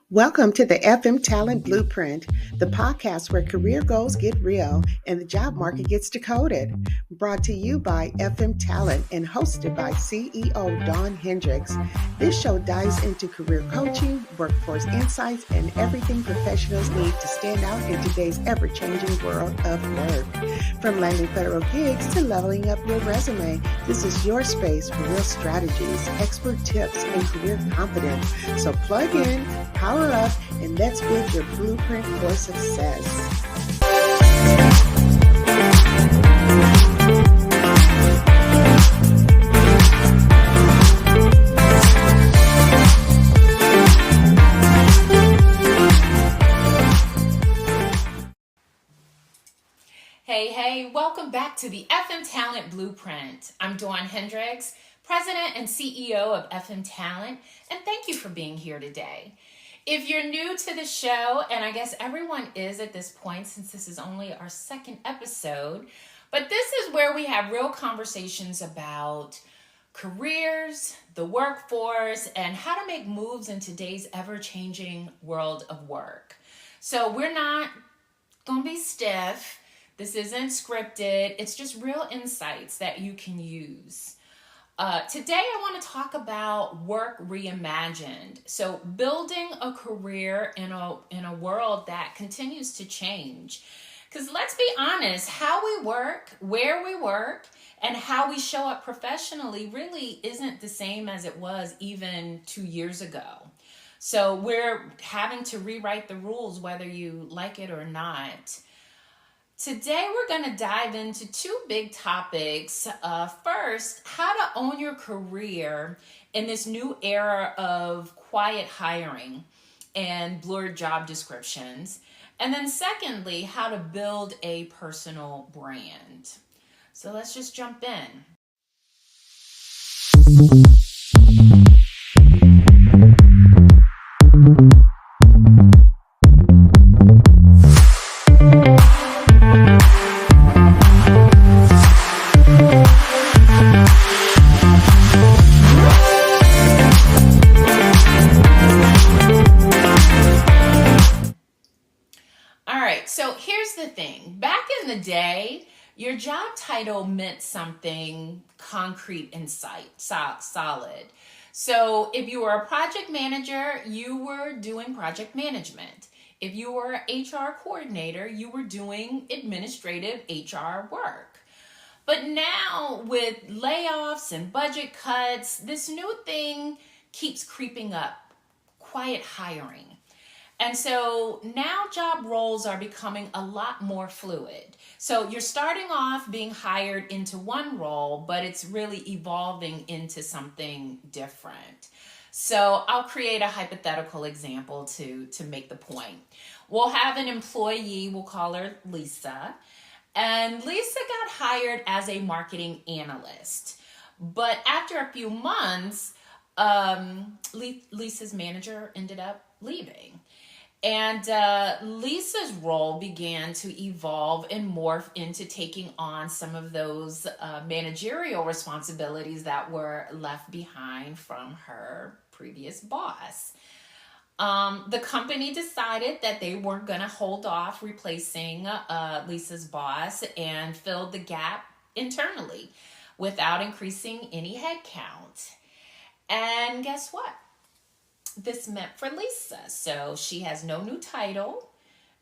Welcome to the FM Talent Blueprint, the podcast where career goals get real and the job market gets decoded. Brought to you by FM Talent and hosted by CEO Dawn Hendricks. This show dives into career coaching, workforce insights, and everything professionals need to stand out in today's ever-changing world of work. From landing federal gigs to leveling up your resume, this is your space for real strategies, expert tips, and career confidence. So plug in, power up, and let's build your blueprint for success. Hey, welcome back to the FM Talent Blueprint. I'm Dawn Hendricks, President and CEO of FM Talent, and thank you for being here today. If you're new to the show, and I guess everyone is at this point since this is only our second episode, but this is where we have real conversations about careers, the workforce, and how to make moves in today's ever-changing world of work. So we're not going to be stiff. This isn't scripted. It's just real insights that you can use. Today, I want to talk about work reimagined. So building a career in a world that continues to change. Because let's be honest, how we work, where we work, and how we show up professionally really isn't the same as it was even 2 years ago. So we're having to rewrite the rules whether you like it or not. Today, we're going to dive into two big topics. First, how to own your career in this new era of quiet hiring and blurred job descriptions. And then secondly, how to build a personal brand. So let's just jump in. So here's the thing. Back in the day, your job title meant something concrete and solid. So if you were a project manager, you were doing project management. If you were an HR coordinator, you were doing administrative HR work. But now with layoffs and budget cuts, this new thing keeps creeping up, quiet hiring. And so now job roles are becoming a lot more fluid. So you're starting off being hired into one role, but it's really evolving into something different. So I'll create a hypothetical example to make the point. We'll have an employee, we'll call her Lisa, and Lisa got hired as a marketing analyst. But after a few months, Lisa's manager ended up leaving. And Lisa's role began to evolve and morph into taking on some of those managerial responsibilities that were left behind from her previous boss. The company decided that they weren't going to hold off replacing Lisa's boss and filled the gap internally without increasing any headcount. And guess what? This meant for Lisa. So she has no new title,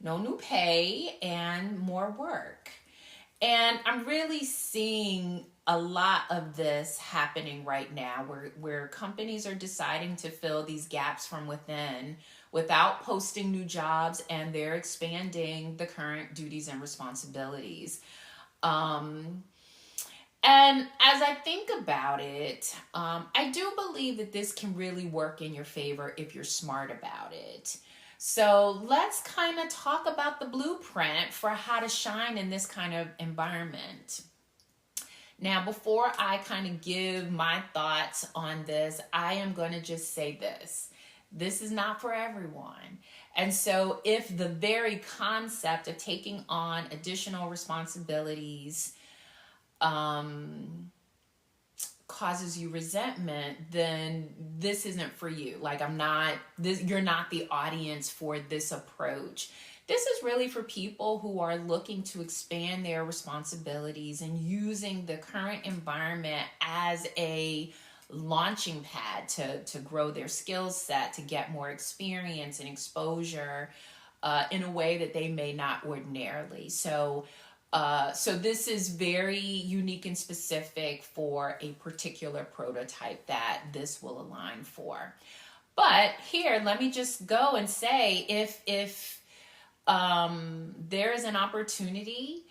no new pay, and more work. And I'm really seeing a lot of this happening right now where companies are deciding to fill these gaps from within without posting new jobs, and they're expanding the current duties and responsibilities. And as I think about it, I do believe that this can really work in your favor if you're smart about it. So let's kind of talk about the blueprint for how to shine in this kind of environment. Now, before I kind of give my thoughts on this, I am going to just say this. This is not for everyone. And so if the very concept of taking on additional responsibilities causes you resentment, then this isn't for you. Like, you're not the audience for this approach. This is really for people who are looking to expand their responsibilities and using the current environment as a launching pad to grow their skill set, to get more experience and exposure in a way that they may not ordinarily. So this is very unique and specific for a particular prototype that this will align for. But here, let me just go and say, if there is an opportunity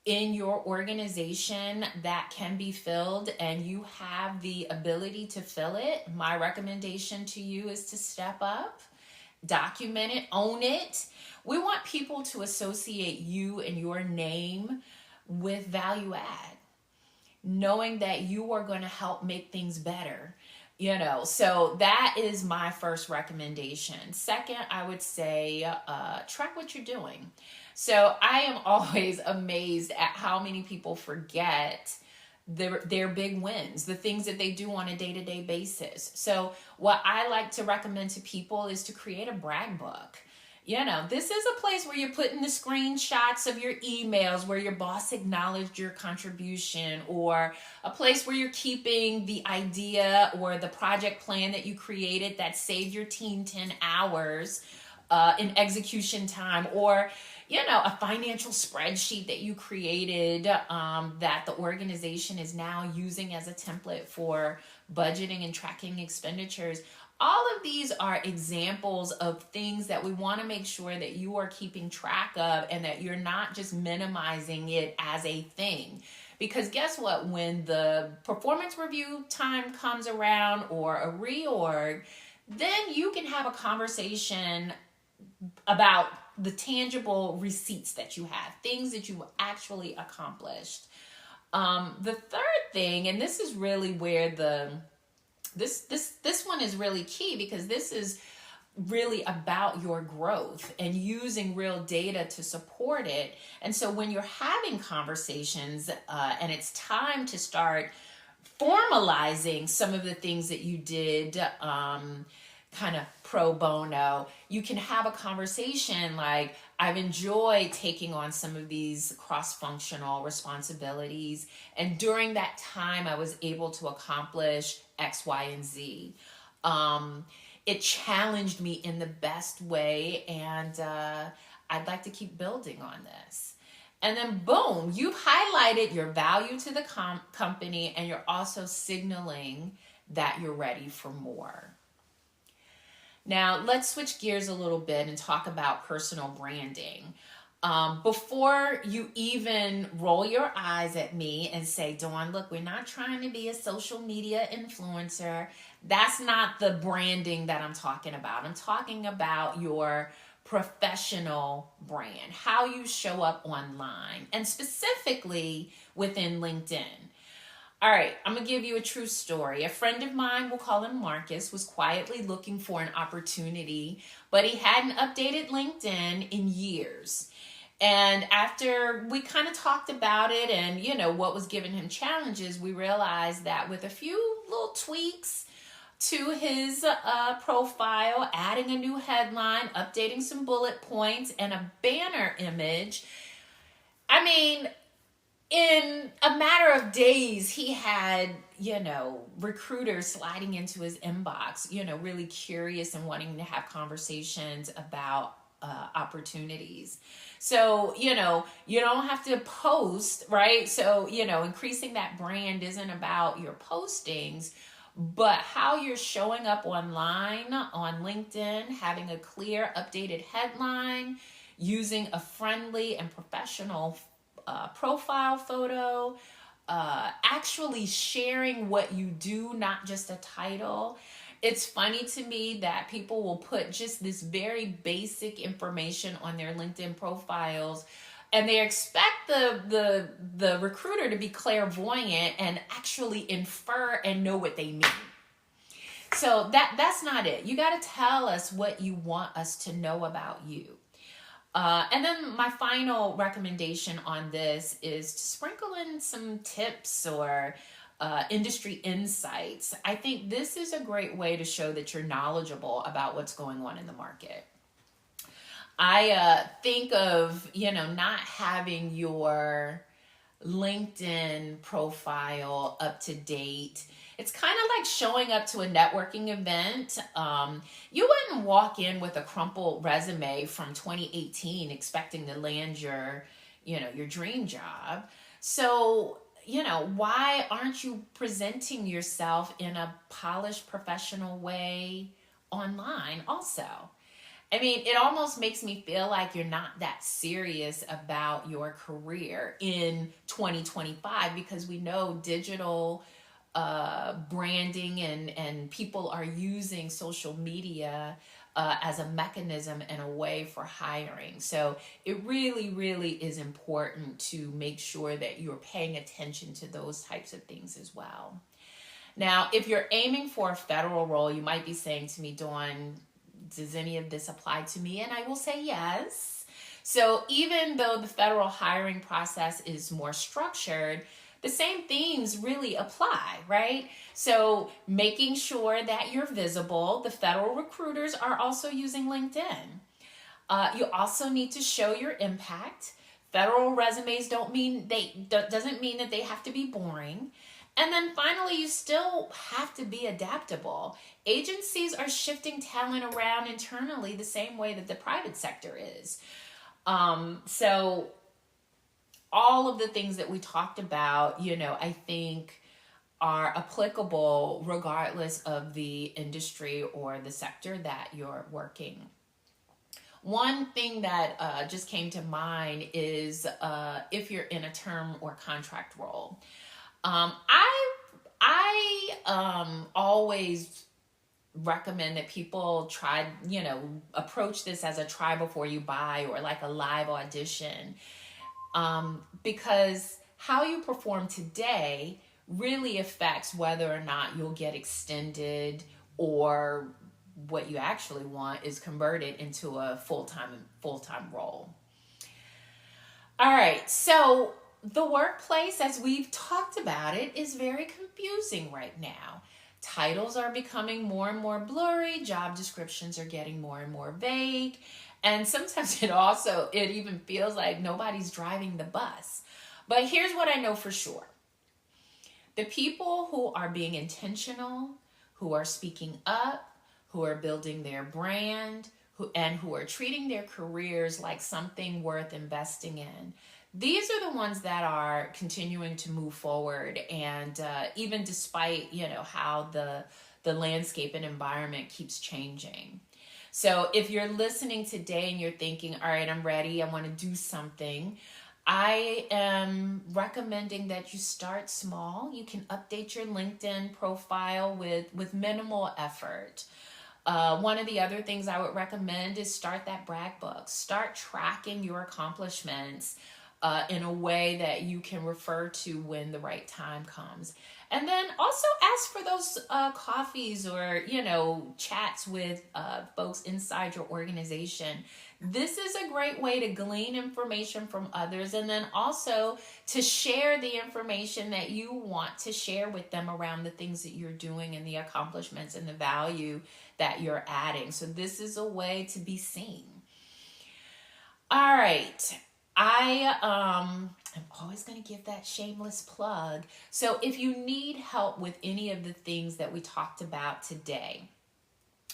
in your organization that can be filled and you have the ability to fill it, my recommendation to you is to step up, document it, own it. We want people to associate you and your name with value add, knowing that you are going to help make things better. So that is my first recommendation. Second, I would say track what you're doing. So I am always amazed at how many people forget their big wins, the things that they do on a day-to-day basis. So what I like to recommend to people is to create a brag book. This is a place where you're putting the screenshots of your emails where your boss acknowledged your contribution, or a place where you're keeping the idea or the project plan that you created that saved your team 10 hours in execution time, or a financial spreadsheet that you created that the organization is now using as a template for budgeting and tracking expenditures. All of these are examples of things that we want to make sure that you are keeping track of, and that you're not just minimizing it as a thing. Because guess what? When the performance review time comes around, or a reorg, then you can have a conversation about the tangible receipts that you have, things that you actually accomplished. The third thing, and this is really where this one is really key, because this is really about your growth and using real data to support it. And so when you're having conversations and it's time to start formalizing some of the things that you did kind of pro bono, you can have a conversation like, I've enjoyed taking on some of these cross-functional responsibilities, and during that time I was able to accomplish X, Y, and Z. It challenged me in the best way, and I'd like to keep building on this. And then boom, you've highlighted your value to the company, and you're also signaling that you're ready for more. Now, let's switch gears a little bit and talk about personal branding. Before you even roll your eyes at me and say, Dawn, look, we're not trying to be a social media influencer. That's not the branding that I'm talking about. I'm talking about your professional brand, how you show up online, and specifically within LinkedIn. All right, I'm going to give you a true story. A friend of mine, we'll call him Marcus, was quietly looking for an opportunity, but he hadn't updated LinkedIn in years. And after we kind of talked about it and, what was giving him challenges, we realized that with a few little tweaks to his profile, adding a new headline, updating some bullet points, and a banner image, in a matter of days, he had, recruiters sliding into his inbox, really curious and wanting to have conversations about opportunities. So, you don't have to post, right? So, increasing that brand isn't about your postings, but how you're showing up online, on LinkedIn, having a clear, updated headline, using a friendly and professional profile photo, actually sharing what you do, not just a title. It's funny to me that people will put just this very basic information on their LinkedIn profiles, and they expect the recruiter to be clairvoyant and actually infer and know what they mean. So that's not it. You got to tell us what you want us to know about you. And then my final recommendation on this is to sprinkle in some tips or industry insights, I think this is a great way to show that you're knowledgeable about what's going on in the market. I think of, not having your LinkedIn profile up to date. It's kind of like showing up to a networking event. You wouldn't walk in with a crumpled resume from 2018 expecting to land your dream job. So, why aren't you presenting yourself in a polished, professional way online also? I mean, it almost makes me feel like you're not that serious about your career in 2025, because we know digital branding and people are using social media as a mechanism and a way for hiring. So it really, really is important to make sure that you're paying attention to those types of things as well. Now, if you're aiming for a federal role, you might be saying to me, Dawn, does any of this apply to me? And I will say yes. So even though the federal hiring process is more structured, the same themes really apply, right? So making sure that you're visible. The federal recruiters are also using LinkedIn. You also need to show your impact. Federal resumes doesn't mean that they have to be boring. And then finally, you still have to be adaptable. Agencies are shifting talent around internally the same way that the private sector is. So all of the things that we talked about, I think are applicable regardless of the industry or the sector that you're working. One thing that just came to mind is if you're in a term or contract role. I always recommend that people try, approach this as a try before you buy, or like a live audition, because how you perform today really affects whether or not you'll get extended, or what you actually want is converted into a full-time role. All right, so the workplace, as we've talked about it, is very confusing right now. Titles are becoming more and more blurry. Job descriptions are getting more and more vague. And sometimes it even feels like nobody's driving the bus. But here's what I know for sure. The people who are being intentional, who are speaking up, who are building their brand, who are treating their careers like something worth investing in, these are the ones that are continuing to move forward, and even despite how the landscape and environment keeps changing. So if you're listening today and you're thinking, all right, I'm ready, I want to do something, I am recommending that you start small. You can update your LinkedIn profile with minimal effort. One of the other things I would recommend is start that brag book. Start tracking your accomplishments in a way that you can refer to when the right time comes. And then also ask for those coffees or, chats with folks inside your organization. This is a great way to glean information from others, and then also to share the information that you want to share with them around the things that you're doing and the accomplishments and the value that you're adding. So this is a way to be seen. All right. I'm always going to give that shameless plug. So if you need help with any of the things that we talked about today,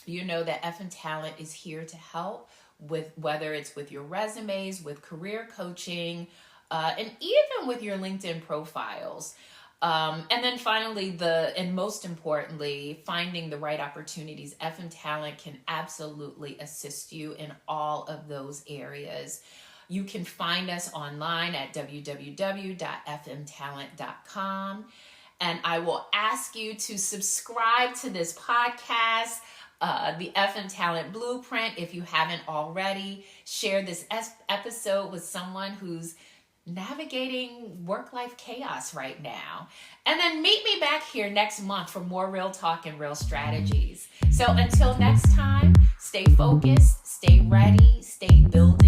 you know that FM Talent is here to help with whether it's with your resumes, with career coaching, and even with your LinkedIn profiles. And then finally, and most importantly, finding the right opportunities. FM Talent can absolutely assist you in all of those areas. You can find us online at www.fmtalent.com. And I will ask you to subscribe to this podcast, the FM Talent Blueprint, if you haven't already. Share this episode with someone who's navigating work-life chaos right now. And then meet me back here next month for more real talk and real strategies. So until next time, stay focused, stay ready, stay building